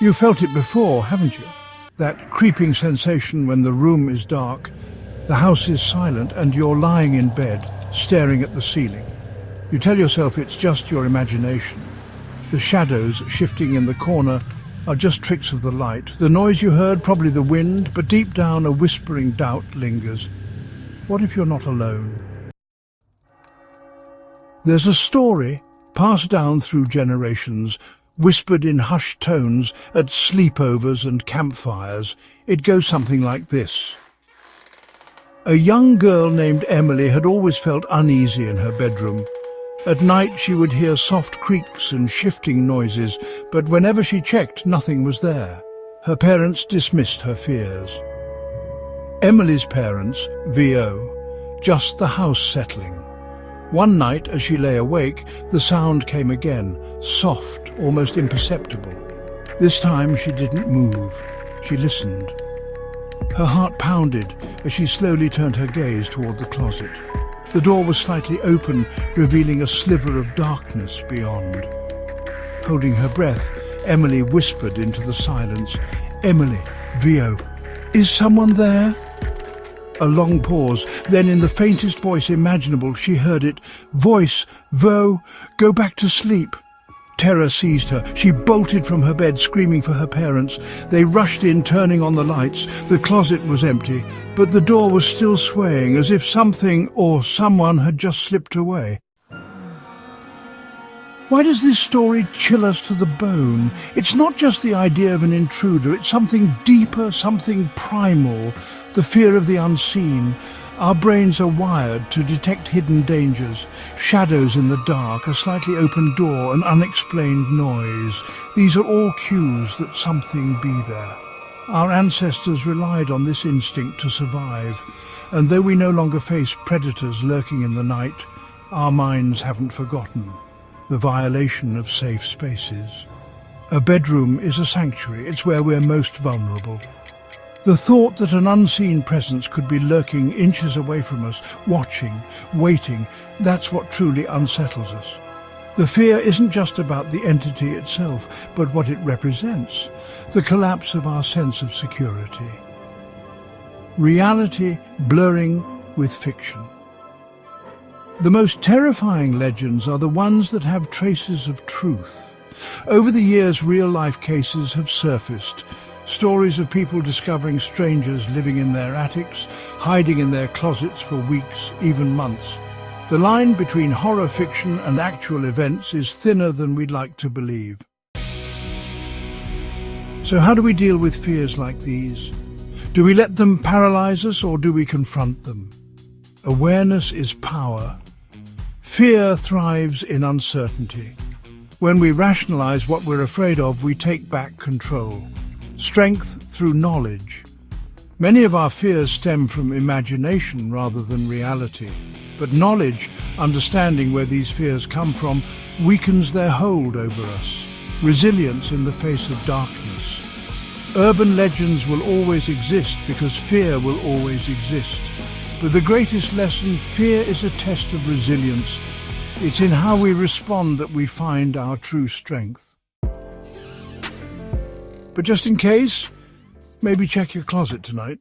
You felt it before, haven't you? That creeping sensation when the room is dark, the house is silent, and you're lying in bed, staring at the ceiling. You tell yourself it's just your imagination. The shadows shifting in the corner are just tricks of the light. The noise you heard, probably the wind, but deep down a whispering doubt lingers. What if you're not alone? There's a story passed down through generations, whispered in hushed tones at sleepovers and campfires. It goes something like this. A young girl named Emily had always felt uneasy in her bedroom. At night she would hear soft creaks and shifting noises, but whenever she checked, nothing was there. Her parents dismissed her fears. Emily's parents, VO, just the house settling. One night, as she lay awake, the sound came again, soft, almost imperceptible. This time she didn't move. She listened. Her heart pounded as she slowly turned her gaze toward the closet. The door was slightly open, revealing a sliver of darkness beyond. Holding her breath, Emily whispered into the silence, "Emily, VO, is someone there?" A long pause, then in the faintest voice imaginable she heard it. "Voice, Vo, go back to sleep." Terror seized her. She bolted from her bed, screaming for her parents. They rushed in, turning on the lights. The closet was empty, but the door was still swaying, as if something or someone had just slipped away. Why does this story chill us to the bone? It's not just the idea of an intruder, it's something deeper, something primal, the fear of the unseen. Our brains are wired to detect hidden dangers, shadows in the dark, a slightly open door, an unexplained noise. These are all cues that something be there. Our ancestors relied on this instinct to survive, and though we no longer face predators lurking in the night, our minds haven't forgotten the violation of safe spaces. A bedroom is a sanctuary. It's where we're most vulnerable. The thought that an unseen presence could be lurking inches away from us, watching, waiting, that's what truly unsettles us. The fear isn't just about the entity itself, but what it represents, the collapse of our sense of security. Reality blurring with fiction. The most terrifying legends are the ones that have traces of truth. Over the years, real-life cases have surfaced. Stories of people discovering strangers living in their attics, hiding in their closets for weeks, even months. The line between horror fiction and actual events is thinner than we'd like to believe. So how do we deal with fears like these? Do we let them paralyze us, or do we confront them? Awareness is power. Fear thrives in uncertainty. When we rationalize what we're afraid of, we take back control. Strength through knowledge. Many of our fears stem from imagination rather than reality. But knowledge, understanding where these fears come from, weakens their hold over us. Resilience in the face of darkness. Urban legends will always exist because fear will always exist. But the greatest lesson, fear is a test of resilience. It's in how we respond that we find our true strength. But just in case, maybe check your closet tonight.